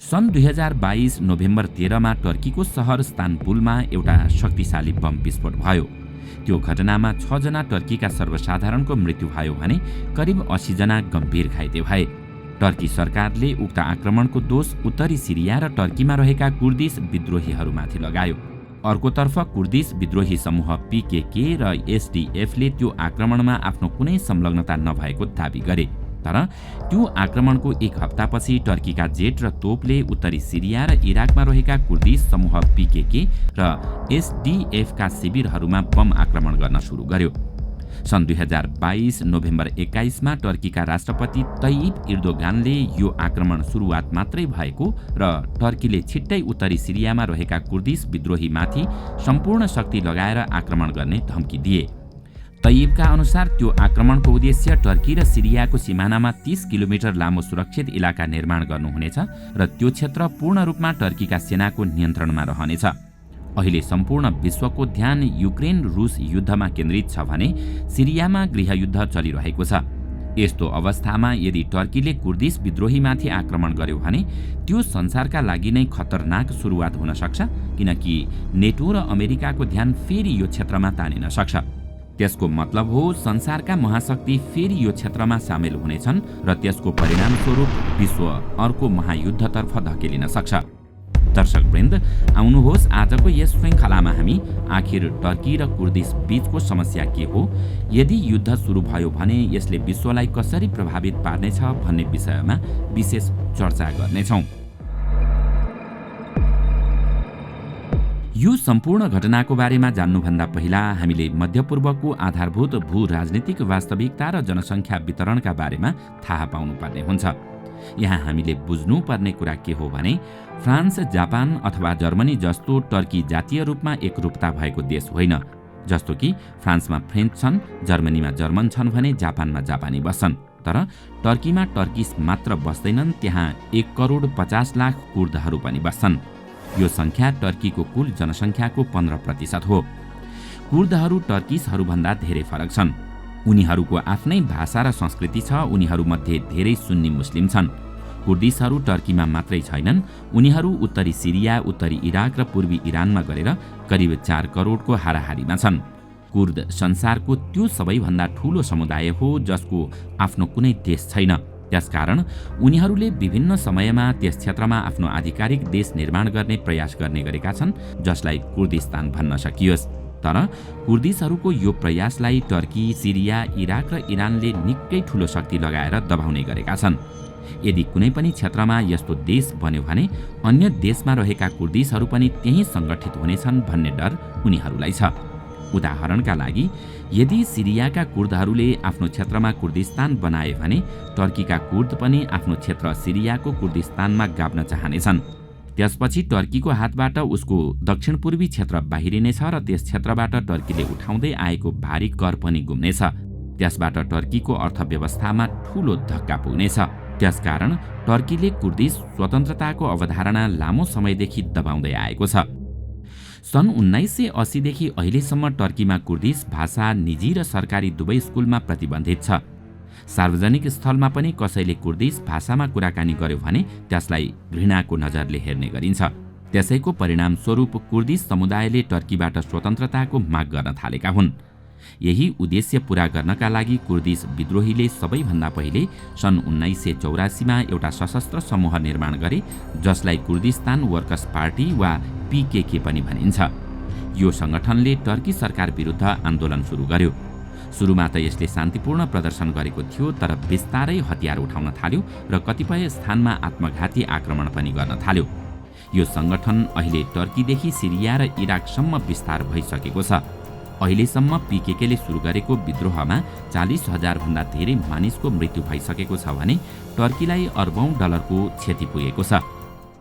सन् 2022 नोभेम्बर 13मा टर्कीको सहर इस्तानबुलमा एउटा शक्तिशाली बम विस्फोट भयो। त्यो घटनामा 6 जना टर्कीका सर्वसाधारणको मृत्यु भयो भने करिब 80 जना गम्भीर घाइते भए। टर्की सरकारले उक्त आक्रमणको दोष उत्तरी सिरिया र टर्कीमा रहेका कुर्दिश विद्रोहीहरूमाथि लगायो। अर्कोतर्फ कुर्दिश विद्रोही समूह PKK र SDFले त्यो आक्रमणमा आफ्नो कुनै संलग्नता नभएको दाबी गरे। तर त्यो आक्रमणको एक हप्तापछि टर्कीका जेट र तोपले उत्तरी सिरिया र इराकमा रहेका कुर्दिश समूह PKK र SDFका शिविरहरूमा बम आक्रमण गर्न सुरु गर्यो। सन् 2022 नोभेम्बर 21मा टर्कीका राष्ट्रपति तय्यिप एर्दोगानले यो आक्रमण सुरुवात मात्रै भएको र टर्कीले छिट्टै उत्तरी सिरियामा रहेका कुर्दिश विद्रोहीमाथि सम्पूर्ण शक्ति लगाएर आक्रमण गर्ने धम्की दिए। तय्यिपका अनुसार त्यो आक्रमणको उद्देश्य टर्की र सिरियाको सिमानामा 30 किलोमिटर लामो सुरक्षित इलाका निर्माण गर्नुहुनेछ र त्यो क्षेत्र पूर्ण रूपमा टर्कीका सेनाको नियन्त्रणमा रहनेछ। अहिले सम्पूर्ण विश्वको ध्यान युक्रेन रुस युद्धमा केन्द्रित छ भने सिरियामा गृहयुद्ध चलिरहेको छ। यस्तो अवस्थामा यदि टर्कीले कुर्दिश विद्रोहीमाथि आक्रमण गर्यो भने त्यो संसारका लागि नै खतरनाक सुरुवात हुन सक्छ, किनकि नेटो र अमेरिकाको ध्यान फेरि यो क्षेत्रमा तानिन सक्छ। त्यसको मतलब हो संसारका महाशक्ति फेरि यो क्षेत्रमा सामेल हुनेछन् र त्यसको परिणामस्वरूप विश्व अर्को महायुद्धतर्फ धकेलिन सक्छ। दर्शकवृन्द, आउनुहोस् आजको यस श्रृङ्खलामा हामी आखिर टर्की र कुर्दिश बीचको समस्या के हो, यदि युद्ध सुरु भयो भने यसले विश्वलाई कसरी प्रभावित पार्नेछ भन्ने विषयमा विशेष चर्चा गर्नेछौँ। यो सम्पूर्ण घटनाको बारेमा जान्नुभन्दा पहिला हामीले मध्यपूर्वको आधारभूत भू राजनीतिक वास्तविकता र जनसङ्ख्या वितरणका बारेमा थाहा पाउनुपर्ने हुन्छ। यहाँ हामीले बुझ्नुपर्ने कुरा के हो भने फ्रान्स, जापान अथवा जर्मनी जस्तो टर्की जातीय रूपमा एकरूपता भएको देश होइन। जस्तो कि फ्रान्समा फ्रेन्च छन्, जर्मनीमा जर्मन छन् भने जापानमा जापानी बस्छन्। तर टर्कीमा टर्किस मात्र बस्दैनन्, त्यहाँ 1,50,00,000 कुर्दहरू पनि बस्छन्। यो सङ्ख्या टर्कीको कुल जनसङ्ख्याको 15% हो। कुर्दहरू टर्किसहरूभन्दा धेरै फरक छन्। उनीहरूको आफ्नै भाषा र संस्कृति छ। उनीहरूमध्ये धेरै सुन्नी मुस्लिम छन्। कुर्दिसहरू टर्कीमा मात्रै छैनन्, उनीहरू उत्तरी सिरिया, उत्तरी इराक र पूर्वी इरानमा गरेर करिब 4 करोडको हाराहारीमा छन्। कुर्द संसारको त्यो सबैभन्दा ठूलो समुदाय हो जसको आफ्नो कुनै देश छैन। त्यसकारण उनीहरूले विभिन्न समयमा त्यस क्षेत्रमा आफ्नो आधिकारिक देश निर्माण गर्ने प्रयास गर्ने गरेका छन्, जसलाई कुर्दिस्तान भन्न सकियोस्। तर कुर्दिसहरूको यो प्रयासलाई टर्की, सिरिया, इराक र इरानले निकै ठूलो शक्ति लगाएर दबाउने गरेका छन्। यदि कुनै पनि क्षेत्रमा यस्तो देश बन्यो भने अन्य देशमा रहेका कुर्दिसहरू पनि त्यही सङ्गठित हुनेछन् भन्ने डर उनीहरूलाई छ। उदाहरणका लागि, यदि सिरियाका कुर्दहरूले आफ्नो क्षेत्रमा कुर्दिस्तान बनाए भने टर्कीका कुर्द पनि आफ्नो क्षेत्र सिरियाको कुर्दिस्तानमा गाभ्न चाहनेछन्। त्यसपछि टर्कीको हातबाट उसको दक्षिण पूर्वी क्षेत्र बाहिरिनेछ र त्यस क्षेत्रबाट टर्कीले उठाउँदै आएको भारी कर पनि गुम्नेछ। त्यसबाट टर्कीको अर्थव्यवस्थामा ठूलो धक्का पुग्नेछ। त्यसकारण टर्कीले कुर्दिश स्वतन्त्रताको अवधारणा लामो समयदेखि दबाउँदै आएको छ। सन् 1980 देखि अहिलेसम्म टर्कीमा कुर्दिश भाषा निजी र सरकारी दुवै स्कुलमा प्रतिबन्धित छ। सार्वजनिक स्थलमा पनि कसैले कुर्दिश भाषामा कुराकानी गर्यो भने त्यसलाई घृणाको नजरले हेर्ने गरिन्छ। त्यसैको परिणामस्वरूप कुर्दिश समुदायले टर्कीबाट स्वतन्त्रताको माग गर्न थालेका हुन्। यही उद्देश्य पूरा गर्नका लागि कुर्दिश विद्रोहीले सबैभन्दा पहिले सन् 1984मा एउटा सशस्त्र समूह निर्माण गरे, जसलाई कुर्दिस्तान वर्कर्स पार्टी वा PKK पनि भनिन्छ। यो सङ्गठनले टर्की सरकार विरुद्ध आन्दोलन सुरु गर्यो। सुरुमा त यसले शान्तिपूर्ण प्रदर्शन गरेको थियो, तर बिस्तारै हतियार उठाउन थाल्यो र कतिपय स्थानमा आत्मघाती आक्रमण पनि गर्न थाल्यो। यो सङ्गठन अहिले टर्कीदेखि सिरिया र इराकसम्म विस्तार भइसकेको छ। अहिलेसम्म PKKले सुरु गरेको विद्रोहमा 40,000 भन्दा धेरै मानिसको मृत्यु भइसकेको छ भने टर्कीलाई अरबौं डलरको क्षति पुगेको छ।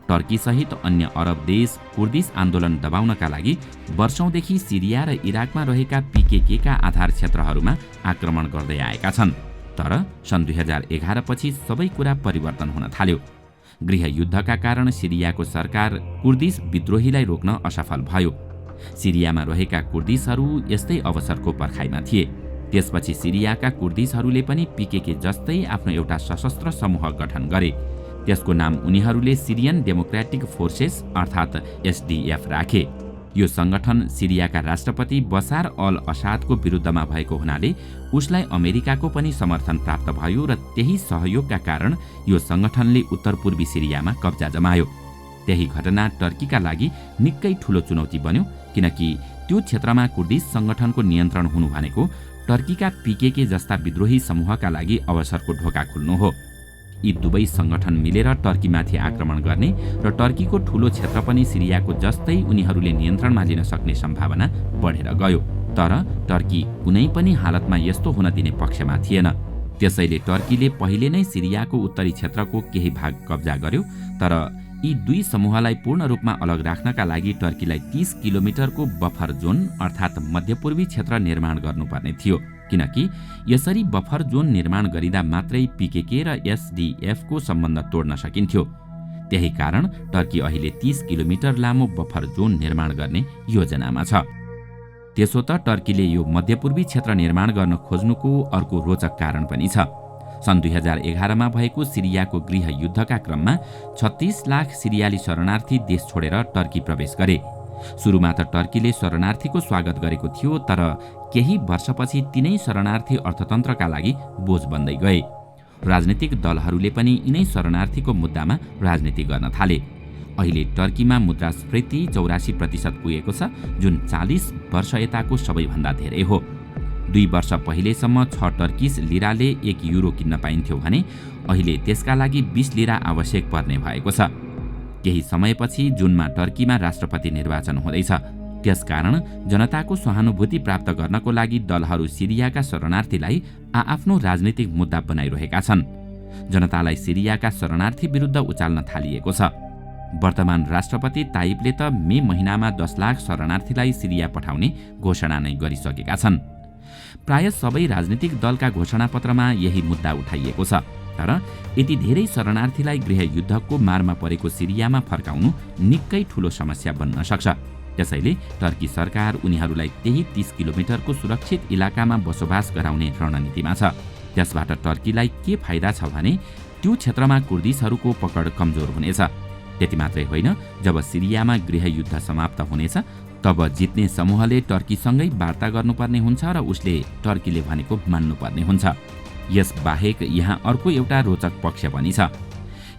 टर्कीसहित अन्य अरब देश कुर्दिश आन्दोलन दबाउनका लागि वर्षौंदेखि सिरिया र इराकमा रहेका PKKका आधार क्षेत्रहरूमा आक्रमण गर्दै आएका छन्। तर सन् 2011 पछि सबै कुरा परिवर्तन हुन थाल्यो। गृहयुद्धका कारण सिरियाको सरकार कुर्दिश विद्रोहीलाई रोक्न असफल भयो। सिरियामा रहेका कुर्दिसहरू यस्तै अवसरको पर्खाइमा थिए। त्यसपछि सिरियाका कुर्दिसहरूले पनि PKK जस्तै आफ्नो एउटा सशस्त्र समूह गठन गरे। त्यसको नाम उनीहरूले सिरियन डेमोक्रेटिक फोर्सेस अर्थात् एसडीएफ राखे। यो संगठन सिरियाका राष्ट्रपति बसार अल असादको विरुद्धमा भएको हुनाले उसलाई अमेरिकाको पनि समर्थन प्राप्त भयो र त्यही सहयोगका कारण यो संगठनले उत्तरपूर्वी सिरियामा कब्जा जमायो। त्यही घटना टर्कीका लागि निकै ठूलो चुनौती बन्यो, किनकि त्यो क्षेत्रमा कुर्दिश संगठनको नियन्त्रण हुनु भनेको टर्कीका पीकेके जस्ता विद्रोही समूहका लागि अवसरको ढोका खुल्नु हो। यी दुवै संगठन मिलेर टर्कीमाथि आक्रमण गर्ने र टर्कीको ठूलो क्षेत्र पनि सिरियाको जस्तै उनीहरूले नियन्त्रणमा लिन सक्ने सम्भावना बढेर गयो। तर टर्की कुनै पनि हालतमा यस्तो हुन दिने पक्षमा थिएन। त्यसैले टर्कीले पहिले नै सिरियाको उत्तरी क्षेत्रको केही भाग कब्जा गर्यो। तर यी दुई समूहलाई पूर्ण रूपमा अलग राख्नका लागि टर्कीलाई 30 किलोमिटरको बफर जोन अर्थात् मध्यपूर्वी क्षेत्र निर्माण गर्नुपर्ने थियो, किनकि यसरी बफर जोन निर्माण गरिँदा मात्रै पीकेके र एसडीएफको सम्बन्ध तोड्न सकिन्थ्यो। त्यही कारण टर्की अहिले 30 किलोमिटर लामो बफर जोन निर्माण गर्ने योजनामा छ। त्यसो त टर्कीले यो मध्यपूर्वी क्षेत्र निर्माण गर्न खोज्नुको अर्को रोचक कारण पनि छ। सन् 2011 मा भएको सिरियाको गृह युद्धका क्रममा 36 लाख सिरियाली शरणार्थी देश छोडेर टर्की प्रवेश गरे। सुरुमा त टर्कीले शरणार्थीको स्वागत गरेको थियो, तर केही वर्षपछि तिनै शरणार्थी अर्थतन्त्रका लागि बोझ बन्दै गए। राजनीतिक दलहरूले पनि यिनै शरणार्थीको मुद्दामा राजनीति गर्न थाले। अहिले टर्कीमा मुद्रास्फीति 84% पुगेको छ, जुन 40 वर्ष यताको सबैभन्दा धेरै हो। 2 वर्ष पहिलेसम्म 6 टर्किस लिराले 1 युरो किन्न पाइन्थ्यो भने अहिले त्यसका लागि 20 लिरा आवश्यक पर्ने भएको छ। केही समयपछि जुनमा टर्कीमा राष्ट्रपति निर्वाचन हुँदैछ। त्यसकारण जनताको सहानुभूति प्राप्त गर्नको लागि दलहरू सिरियाका शरणार्थीलाई आआफ्नो राजनीतिक मुद्दा बनाइरहेका छन्। जनतालाई सिरियाका शरणार्थी विरुद्ध उचाल्न थालिएको छ। वर्तमान राष्ट्रपति ताइपले त मे महिनामा 10 लाख शरणार्थीलाई सिरिया पठाउने घोषणा नै गरिसकेका छन्। प्राय सबै राजनीतिक दलका घोषणापत्रमा यही मुद्दा उठाइएको छ। तर यति धेरै शरणार्थीलाई गृह युद्धको मारमा परेको सिरियामा फर्काउनु निकै ठूलो समस्या बन्न सक्छ। त्यसैले टर्की सरकार उनीहरूलाई त्यही 30 किलोमिटरको सुरक्षित इलाकामा बसोबास गराउने रणनीतिमा छ। त्यसबाट टर्कीलाई के फाइदा छ भने त्यो क्षेत्रमा कुर्दिसहरूको पकड कमजोर हुनेछ। त्यति मात्रै होइन, जब सिरियामा गृह युद्ध समाप्त हुनेछ तब जित्ने समूहले टर्कीसँगै वार्ता गर्नुपर्ने हुन्छ र उसले टर्कीले भनेको मान्नुपर्ने हुन्छ। यस बाहेक यहाँ अर्को एउटा रोचक पक्ष पनि छ।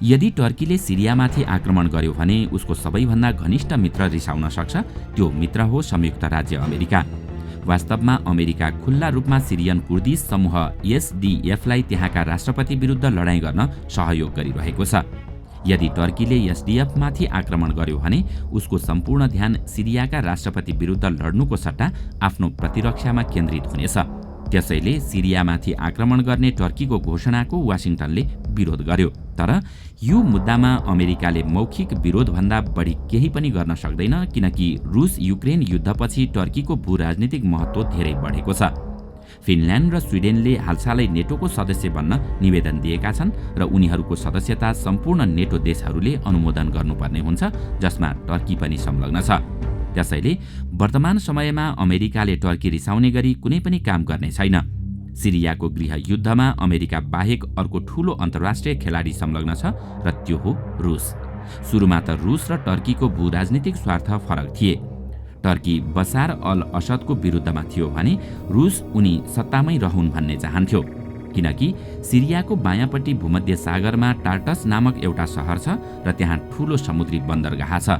यदि टर्कीले सिरियामाथि आक्रमण गर्यो भने उसको सबैभन्दा घनिष्ठ मित्र रिसाउन सक्छ। त्यो मित्र हो संयुक्त राज्य अमेरिका। वास्तवमा अमेरिका खुल्ला रूपमा सिरियन कुर्दिश समूह एसडीएफलाई त्यहाँका राष्ट्रपति विरुद्ध लडाईँ गर्न सहयोग गरिरहेको छ। यदि टर्कीले एसडीएफमाथि आक्रमण गर्यो भने उसको सम्पूर्ण ध्यान सिरियाका राष्ट्रपति विरुद्ध लड्नुको सट्टा आफ्नो प्रतिरक्षामा केन्द्रित हुनेछ। त्यसैले सिरियामाथि आक्रमण गर्ने टर्कीको घोषणाको वाशिङटनले विरोध गर्यो। तर यो मुद्दामा अमेरिकाले मौखिक विरोधभन्दा बढी केही पनि गर्न सक्दैन, किनकि रुस युक्रेन युद्धपछि टर्कीको भूराजनीतिक महत्त्व धेरै बढेको छ। फिनल्यान्ड र स्विडेनले हालसालै नेटोको सदस्य बन्न निवेदन दिएका छन् र उनीहरूको सदस्यता सम्पूर्ण नेटो देशहरूले अनुमोदन गर्नुपर्ने हुन्छ, जसमा टर्की पनि संलग्न छ। त्यसैले वर्तमान समयमा अमेरिकाले टर्की रिसाउने गरी कुनै पनि काम गर्ने छैन। सिरियाको गृह युद्धमा अमेरिका बाहेक अर्को ठूलो अन्तर्राष्ट्रिय खेलाडी संलग्न छ र त्यो हो रुस। सुरुमा त रुस र टर्कीको भूराजनीतिक स्वार्थ फरक थिए। टर्की बसार अल असदको विरुद्धमा थियो भने रुस उनी सत्तामै रहन् भन्ने चाहन्थ्यो, किनकि सिरियाको बायाँपट्टि भूमध्य सागरमा टार्टस नामक एउटा सहर छ र त्यहाँ ठूलो समुद्री बन्दरगाह छ।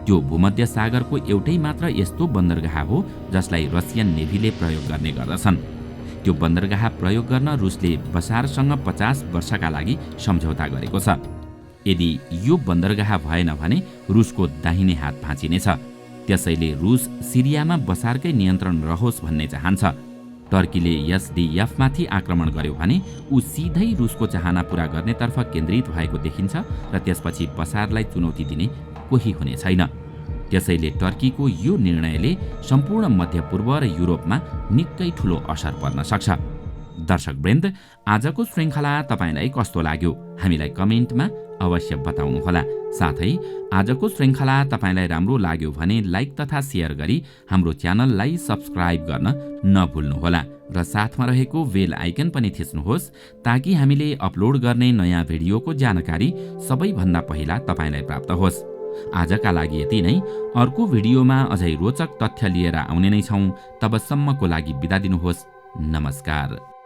त्यो भूमध्य सागरको एउटै मात्र यस्तो बन्दरगाह हो जसलाई रसियन नेभीले प्रयोग गर्ने गर्दछन्। त्यो बन्दरगाह प्रयोग गर्न रुसले बसारसँग 50 वर्षका लागि सम्झौता गरेको छ। यदि यो बन्दरगाह भएन भने रुसको दाहिने हात भाँचिनेछ। त्यसैले रुस सिरियामा बसारकै नियन्त्रण रहोस् भन्ने चाहन्छ। टर्कीले एसडीएफमाथि आक्रमण गर्यो भने ऊ सिधै रुसको चाहना पूरा गर्नेतर्फ केन्द्रित भएको देखिन्छ र त्यसपछि बसारलाई चुनौती दिने कोही हुने छैन। त्यसैले टर्कीको यो निर्णयले सम्पूर्ण मध्यपूर्व र युरोपमा निकै ठूलो असर पर्न सक्छ। दर्शकवृन्द, आजको श्रृङ्खला तपाईलाई कस्तो लाग्यो हामीलाई कमेन्टमा अवश्य बताउनुहोला। साथै आजको श्रृङ्खला तपाईलाई राम्रो लाग्यो भने लाइक तथा शेयर गरी हाम्रो च्यानललाई सब्स्क्राइब गर्न नभुल्नुहोला र साथमा रहेको बेल आइकन पनि थिच्नुहोस् ताकि हामीले अपलोड गर्ने नयाँ भिडियोको जानकारी सबैभन्दा पहिला तपाईलाई प्राप्त होस्। आजका लागि यति नै। अर्को भिडियोमा अझै रोचक तथ्य लिएर आउने नै छौं। तबसम्मको लागि बिदा दिनुहोस्। नमस्कार।